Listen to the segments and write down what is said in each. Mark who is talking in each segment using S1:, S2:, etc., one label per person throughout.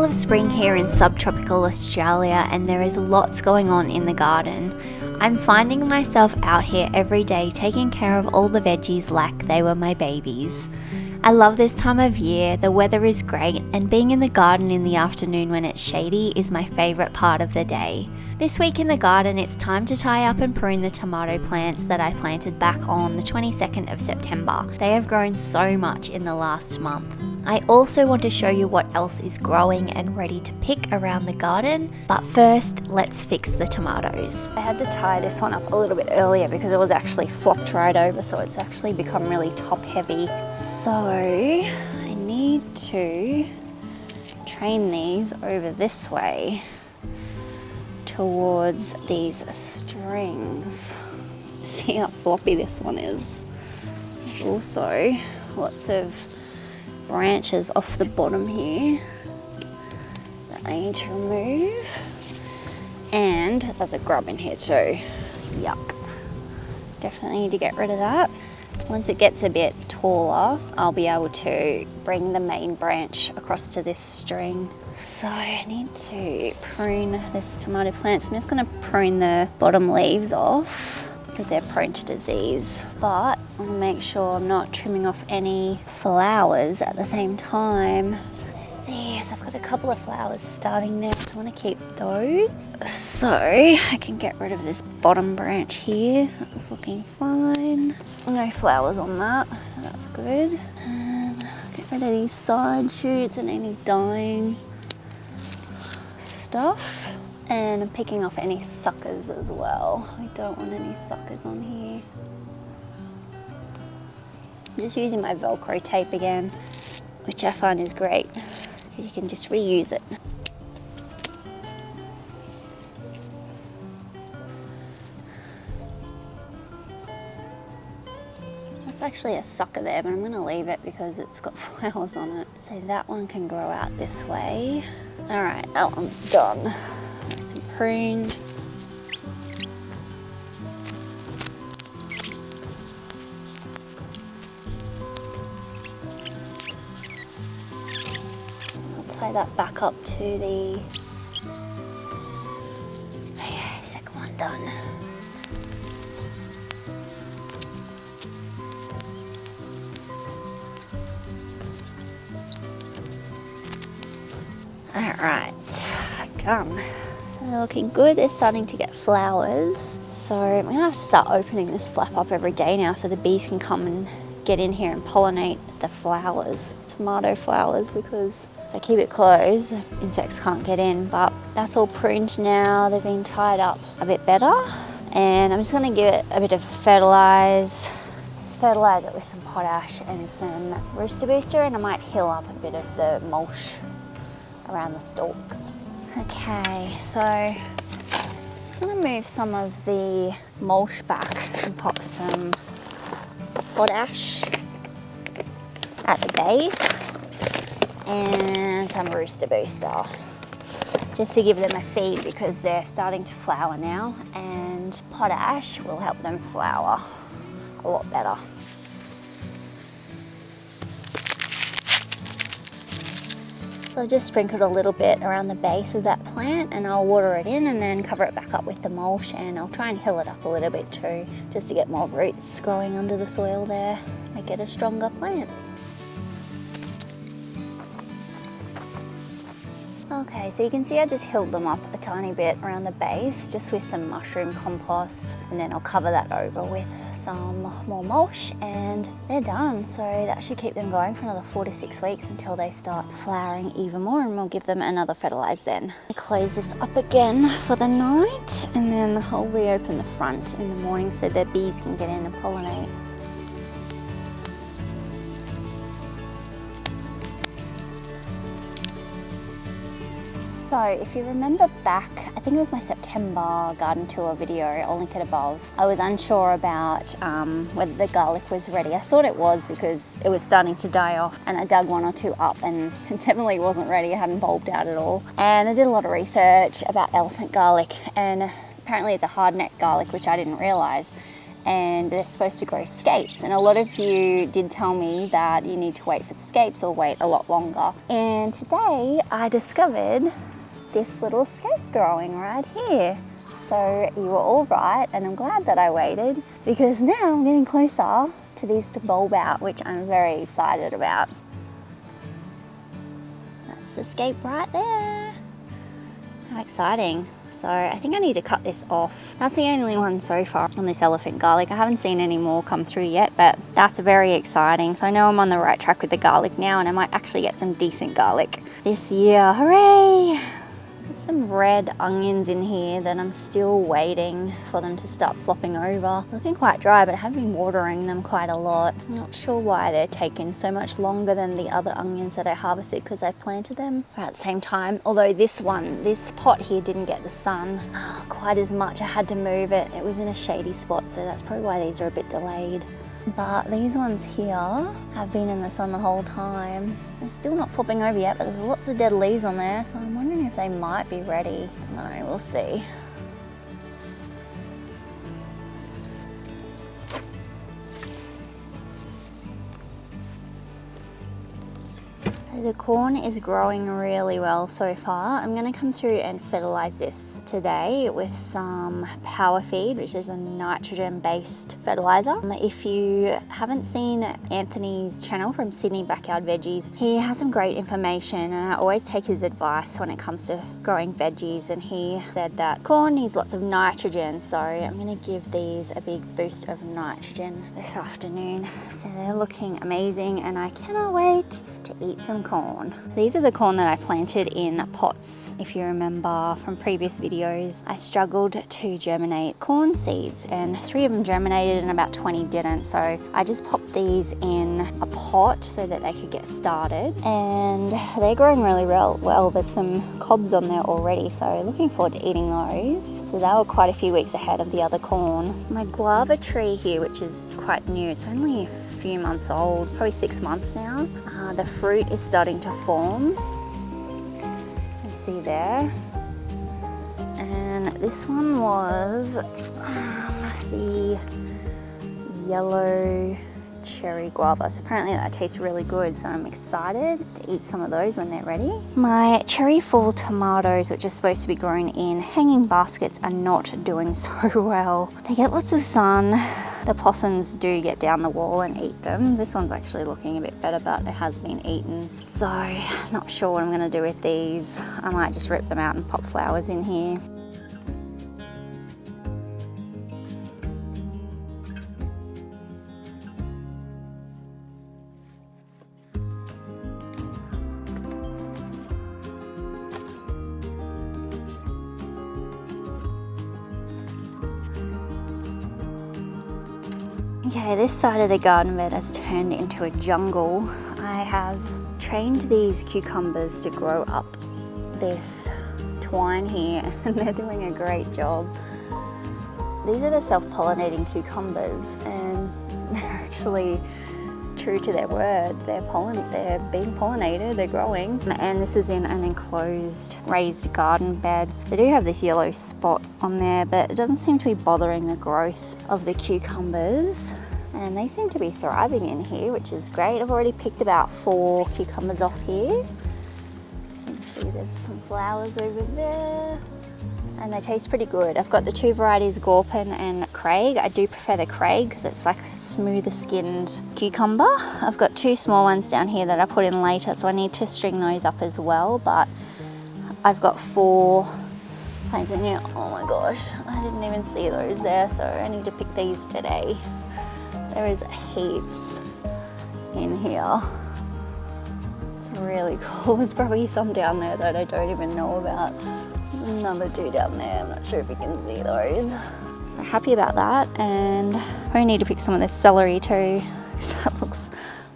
S1: middle of spring here in subtropical Australia and there is lots going on in the garden. I'm finding myself out here every day taking care of all the veggies like they were my babies. I love this time of year, the weather is great, and being in the garden in the afternoon when it's shady is my favourite part of the day. This week in the garden it's time to tie up and prune the tomato plants that I planted back on the 22nd of September. They have grown so much in the last month. I also want to show you what else is growing and ready to pick around the garden, but first let's fix the tomatoes. I had to tie this one up a little bit earlier because it was actually flopped right over, so it's actually become really top heavy. So I need to train these over this way towards these strings. See how floppy this one is. There's also lots of branches off the bottom here that I need to remove, and there's a grub in here too. Yuck. Definitely need to get rid of that. Once it gets a bit taller, I'll be able to bring the main branch across to this string. So I need to prune this tomato plant. So I'm just going to prune the bottom leaves off because they're prone to disease, but I want to make sure I'm not trimming off any flowers at the same time. Let's see, so I've got a couple of flowers starting there, so I want to keep those. So I can get rid of this bottom branch here. That's looking fine. No flowers on that, so that's good. And get rid of these side shoots and any dying stuff. And I'm picking off any suckers as well. I don't want any suckers on here. I'm just using my Velcro tape again, which I find is great because you can just reuse it. That's actually a sucker there, but I'm going to leave it because it's got flowers on it. So that one can grow out this way. All right, that one's done. Nice and pruned. I'll tie that back up to the... Okay, second one done. All right, done. So they're looking good. They're starting to get flowers. So I'm gonna have to start opening this flap up every day now so the bees can come and get in here and pollinate the flowers, tomato flowers, because if I keep it closed, insects can't get in. But that's all pruned now. They've been tied up a bit better. And I'm just gonna give it a bit of fertilize. Just fertilize it with some potash and some rooster booster, and I might hill up a bit of the mulch around the stalks. Okay, so I'm just going to move some of the mulch back and pop some potash at the base and some rooster booster just to give them a feed because they're starting to flower now, and potash will help them flower a lot better. So I've just sprinkled a little bit around the base of that plant, and I'll water it in and then cover it back up with the mulch, and I'll try and hill it up a little bit too, just to get more roots growing under the soil there, make it a stronger plant. Okay, so you can see I just hilled them up a tiny bit around the base, just with some mushroom compost, and then I'll cover that over with some more mulch, and they're done. So that should keep them going for another 4 to 6 weeks until they start flowering even more, and we'll give them another fertilize then. I'll close this up again for the night, and then I'll reopen the front in the morning so the bees can get in and pollinate. So if you remember back, I think it was my September garden tour video, I'll link it above. I was unsure about whether the garlic was ready. I thought it was because it was starting to die off, and I dug 1 or 2 up and it definitely wasn't ready. It hadn't bulbed out at all. And I did a lot of research about elephant garlic, and apparently it's a hardneck garlic, which I didn't realize. and they're supposed to grow scapes. And a lot of you did tell me that you need to wait for the scapes or wait a lot longer. And today I discovered this little scape growing right here. So you were all right, and I'm glad that I waited, because now I'm getting closer to these to bulb out, which I'm very excited about. That's the scape right there. How exciting. So I think I need to cut this off. That's the only one so far on this elephant garlic. I haven't seen any more come through yet, but that's very exciting. So I know I'm on the right track with the garlic now, and I might actually get some decent garlic this year. Hooray! Some red onions in here that I'm still waiting for them to start flopping over. Looking quite dry, but I have been watering them quite a lot. I'm not sure why they're taking so much longer than the other onions that I harvested, because I planted them at the same time. Although this pot here didn't get the sun quite as much. I had to move it. It was in a shady spot, so that's probably why these are a bit delayed. But these ones here have been in the sun the whole time. They're still not flopping over yet, but there's lots of dead leaves on there, so I'm wondering if they might be ready. No, we'll see. So the corn is growing really well so far. I'm going to come through and fertilise this today with some power feed, which is a nitrogen based fertiliser. If you haven't seen Anthony's channel from Sydney Backyard Veggies, he has some great information, and I always take his advice when it comes to growing veggies, and he said that corn needs lots of nitrogen, so I'm going to give these a big boost of nitrogen this afternoon. So they're looking amazing, and I cannot wait to eat some corn. These are the corn that I planted in pots. If you remember from previous videos, I struggled to germinate corn seeds, and 3 of them germinated and about 20 didn't. So I just popped these in a pot so that they could get started, and they're growing really well. There's some cobs on there already, so looking forward to eating those. So they were quite a few weeks ahead of the other corn. My guava tree here, which is quite new, it's only a few months old, probably 6 months now. The fruit is starting to form. You can see there. And this one was the yellow cherry guava. So apparently that tastes really good, so I'm excited to eat some of those when they're ready. My cherry fall tomatoes, which are supposed to be grown in hanging baskets, are not doing so well. They get lots of sun. The possums do get down the wall and eat them. This one's actually looking a bit better, but it has been eaten. So not sure what I'm going to do with these. I might just rip them out and pop flowers in here. Okay, this side of the garden bed has turned into a jungle. I have trained these cucumbers to grow up this twine here, and they're doing a great job. These are the self-pollinating cucumbers, and they're actually true to their word. They're being pollinated, they're growing. And this is in an enclosed raised garden bed. They do have this yellow spot on there, but it doesn't seem to be bothering the growth of the cucumbers. And they seem to be thriving in here, which is great. I've already picked about 4 cucumbers off here. You can see there's some flowers over there. And they taste pretty good. I've got the 2 varieties, Gorpin and Craig. I do prefer the Craig because it's like a smoother skinned cucumber. I've got 2 small ones down here that I put in later, so I need to string those up as well. But I've got 4 plants in here. Oh my gosh, I didn't even see those there, so I need to pick these today. There is heaps in here. It's really cool. There's probably some down there that I don't even know about. There's another 2 down there. I'm not sure if you can see those. So happy about that, and I need to pick some of this celery too, because that looks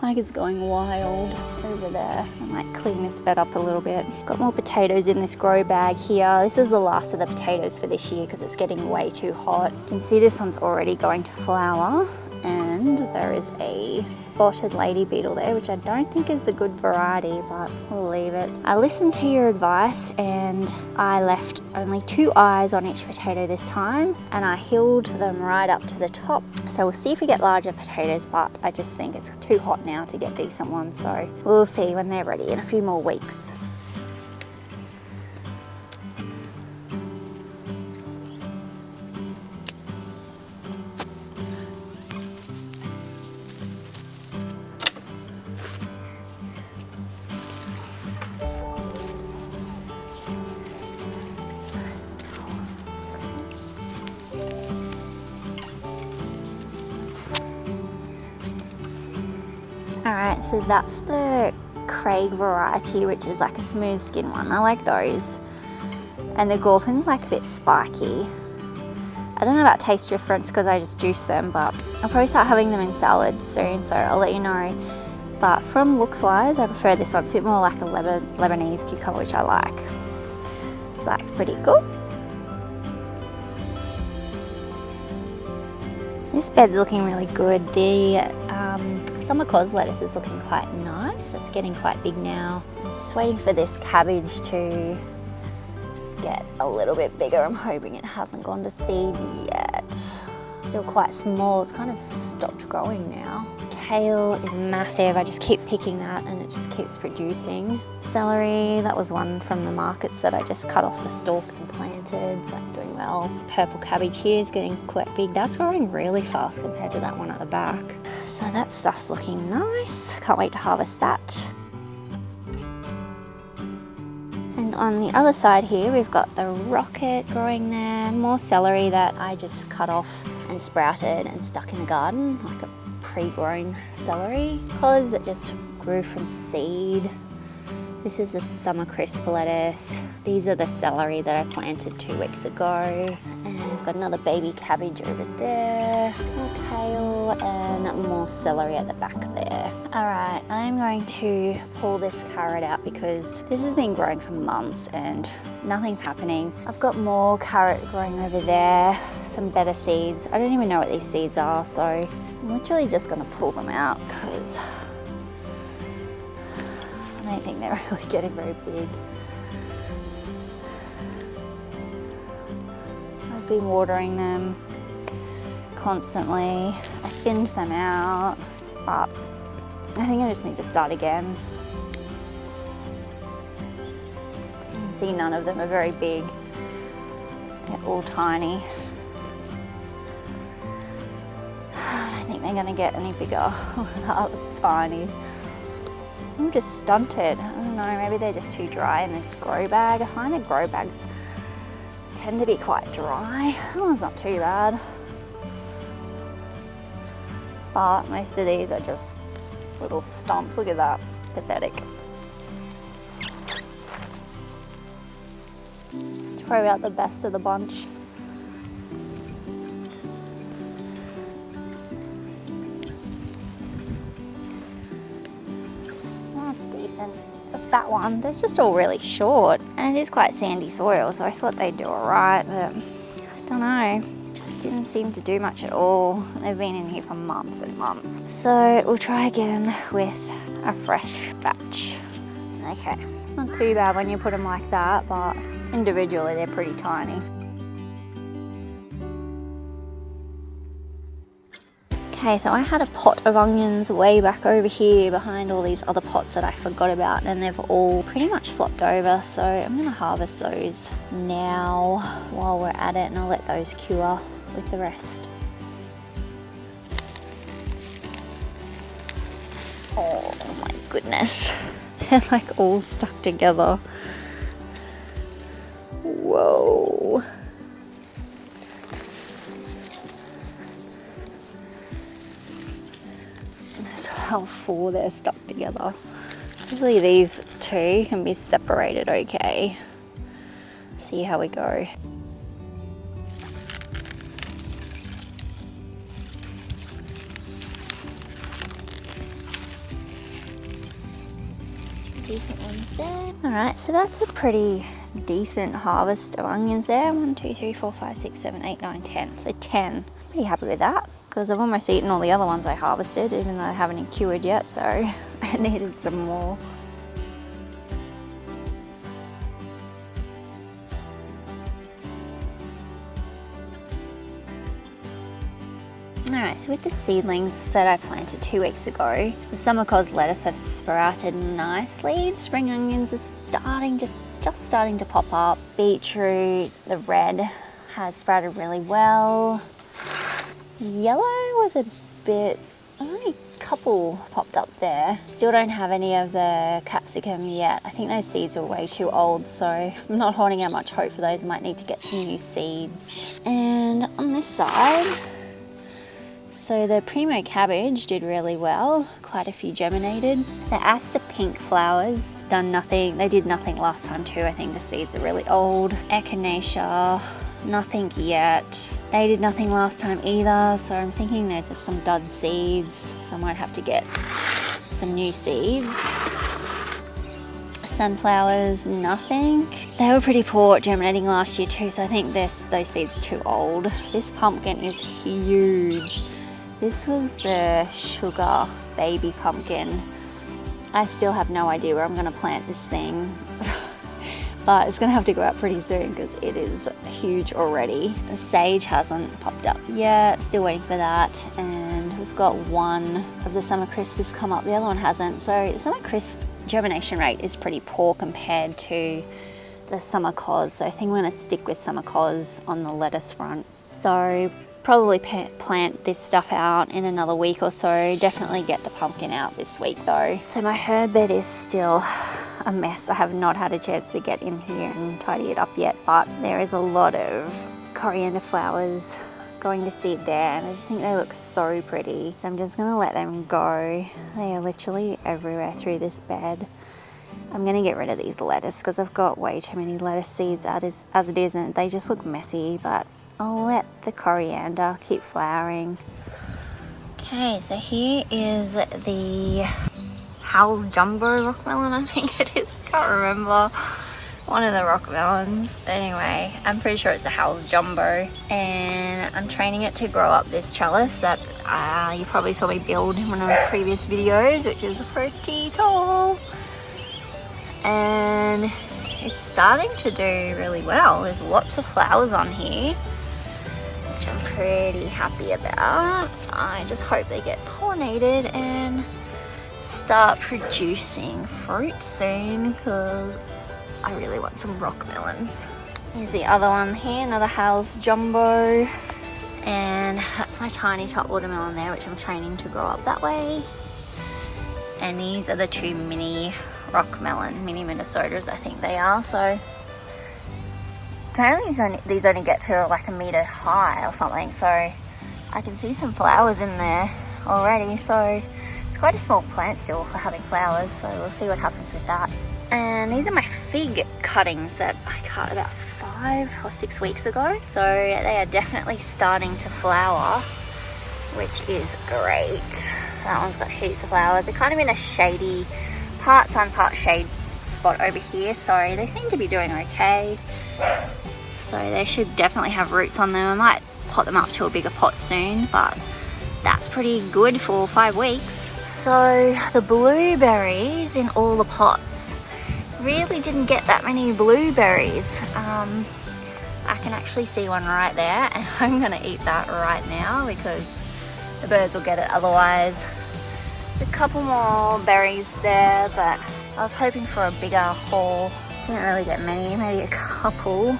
S1: like it's going wild over there. I might clean this bed up a little bit. Got more potatoes in this grow bag here. This is the last of the potatoes for this year because it's getting way too hot. You can see this one's already going to flower, And there is a spotted lady beetle there, which I don't think is a good variety, but we'll leave it. I listened to your advice and I left only 2 eyes on each potato this time, and I healed them right up to the top. So we'll see if we get larger potatoes, but I just think it's too hot now to get decent ones. So we'll see when they're ready in a few more weeks. Alright, so that's the Craig variety, which is like a smooth skin one. I like those. And the Gorpin's like a bit spiky. I don't know about taste difference because I just juice them, but I'll probably start having them in salads soon, so I'll let you know. But from looks wise, I prefer this one. It's a bit more like a Lebanese cucumber, which I like. So that's pretty good. This bed's looking really good. The summer cos lettuce is looking quite nice. It's getting quite big now. I'm just waiting for this cabbage to get a little bit bigger. I'm hoping it hasn't gone to seed yet. Still quite small. It's kind of stopped growing now. Kale is massive. I just keep picking that and it just keeps producing. Celery, that was one from the markets that I just cut off the stalk and planted. So that's doing well. This purple cabbage here is getting quite big. That's growing really fast compared to that one at the back. So that stuff's looking nice. Can't wait to harvest that. And on the other side here, we've got the rocket growing there. More celery that I just cut off and sprouted and stuck in the garden, like a pre-grown celery, because it just grew from seed. This is the summer crisp lettuce. These are the celery that I planted 2 weeks ago. And we've got another baby cabbage over there, more kale and more celery at the back there. All right, I'm going to pull this carrot out because this has been growing for months and nothing's happening. I've got more carrot growing over there, some better seeds. I don't even know what these seeds are, so I'm literally just gonna pull them out because I don't think they're really getting very big. I've been watering them constantly. I thinned them out, but I think I just need to start again. You can see none of them are very big. They're all tiny. I don't think they're gonna get any bigger. That's tiny. I'm just stunted. I don't know, maybe they're just too dry in this grow bag. I find that grow bags tend to be quite dry. That one's not too bad. But most of these are just little stumps. Look at that, pathetic. It's probably about the best of the bunch. That's decent. It's a fat one. They're just all really short, and it is quite sandy soil, so I thought they'd do all right, but I don't know. Just didn't seem to do much at all. They've been in here for months and months. So we'll try again with a fresh batch. Okay, not too bad when you put them like that, but individually they're pretty tiny. Okay, so I had a pot of onions way back over here behind all these other pots that I forgot about, and they've all pretty much flopped over, so I'm gonna harvest those now while we're at it, and I'll let those cure with the rest. Oh my goodness, they're like all stuck together. Whoa. How 4 they're stuck together. Hopefully these 2 can be separated okay. See how we go. Decent ones there. Alright, so that's a pretty decent harvest of onions there. 1, 2, 3, 4, 5, 6, 7, 8, 9, 10. So 10. Pretty happy with that. because I've almost eaten all the other ones I harvested, even though I haven't cured yet, so I needed some more. Alright, so with the seedlings that I planted 2 weeks ago, the summer cos lettuce have sprouted nicely. The spring onions are starting, just starting to pop up. Beetroot, the red, has sprouted really well. Yellow was a bit, only a couple popped up there. Still don't have any of the capsicum yet. I think those seeds are way too old, so I'm not holding out much hope for those. I might need to get some new seeds. And on this side, so the Primo cabbage did really well, quite a few germinated. The Aster pink flowers done nothing, they did nothing last time too. I think the seeds are really old. Echinacea, nothing yet. They did nothing last time either, so I'm thinking they're just some dud seeds, so I might have to get some new seeds. Sunflowers, nothing. They were pretty poor at germinating last year too, so I think those seeds are too old. This pumpkin is huge. This was the sugar baby pumpkin. I still have no idea where I'm going to plant this thing, but it's going to have to go out pretty soon because it is huge already. The sage hasn't popped up yet, still waiting for that, and we've got one of the summer crisp has come up, the other one hasn't. So the summer crisp germination rate is pretty poor compared to the summer cos, so I think I'm going to stick with summer cos on the lettuce front. So probably plant this stuff out in another week or so. Definitely get the pumpkin out this week though. So my herb bed is still a mess. I have not had a chance to get in here and tidy it up yet, but there is a lot of coriander flowers going to seed there, and I just think they look so pretty. So I'm just gonna let them go. They are literally everywhere through this bed. I'm gonna get rid of these lettuce because I've got way too many lettuce seeds as it is, and they just look messy, but I'll let the coriander keep flowering. Okay, so here is the Howell's Jumbo rockmelon, I think it is. I can't remember. One of the rockmelons. Anyway, I'm pretty sure it's the Howell's Jumbo. And I'm training it to grow up this trellis that you probably saw me build in one of my previous videos, which is pretty tall. And it's starting to do really well. There's lots of flowers on here, which I'm pretty happy about. I just hope they get pollinated and start producing fruit soon, because I really want some rock melons. Here's the other one here, another Howell's Jumbo, and that's my tiny top watermelon there, which I'm training to grow up that way. And these are the two mini rock melon, mini Minnesotas I think they are. So apparently these only get to like a meter high or something, so I can see some flowers in there already. So it's quite a small plant still for having flowers, so we'll see what happens with that. And these are my fig cuttings that I cut about 5 or 6 weeks ago, so they are definitely starting to flower, which is great. That one's got heaps of flowers. They're kind of in a shady, part sun, part shade spot over here, so they seem to be doing okay. So they should definitely have roots on them. I might pot them up to a bigger pot soon, but that's pretty good for 5 weeks. So the blueberries in all the pots really didn't get that many blueberries. I can actually see one right there, and I'm gonna eat that right now because the birds will get it otherwise. There's a couple more berries there, but I was hoping for a bigger haul. Didn't really get many, maybe a couple.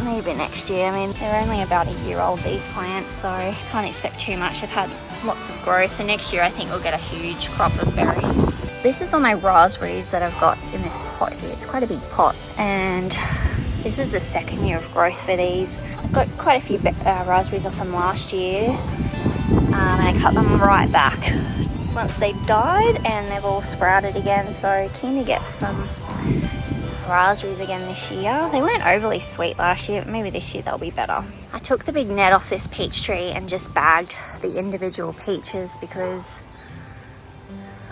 S1: Maybe next year. I mean, they're only about a year old, these plants, so I can't expect too much. They've had lots of growth, so next year I think we'll get a huge crop of berries. This is all my raspberries that I've got in this pot here. It's quite a big pot, and this is the second year of growth for these. I've got quite a few raspberries off them last year, and I cut them right back once they died, and they've all sprouted again, so keen to get some raspberries again this year. They weren't overly sweet last year, but maybe this year they'll be better. I took the big net off this peach tree and just bagged the individual peaches because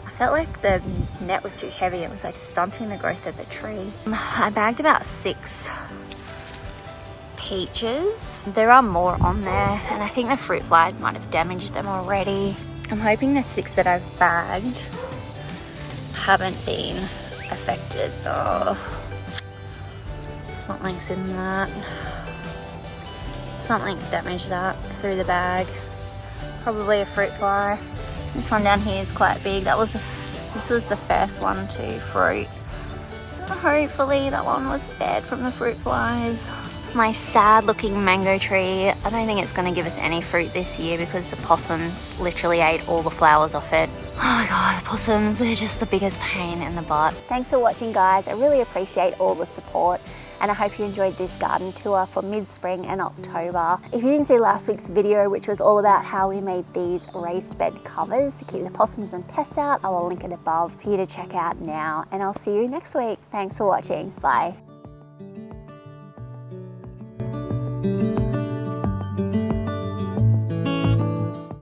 S1: I felt like the net was too heavy. It was like stunting the growth of the tree. I bagged about 6 peaches. There are more on there, and I think the fruit flies might have damaged them already. I'm hoping the 6 that I've bagged haven't been affected. Oh, something's in that. Something's damaged that through the bag. Probably a fruit fly. This one down here is quite big. This was the first one to fruit. So hopefully that one was spared from the fruit flies. My sad looking mango tree, I don't think it's going to give us any fruit this year because the possums literally ate all the flowers off it. Oh my god, the possums, they're just the biggest pain in the butt. Thanks for watching, guys. I really appreciate all the support, and I hope you enjoyed this garden tour for mid-spring and October. If you didn't see last week's video, which was all about how we made these raised bed covers to keep the possums and pests out, I will link it above for you to check out now, and I'll see you next week. Thanks for watching. Bye.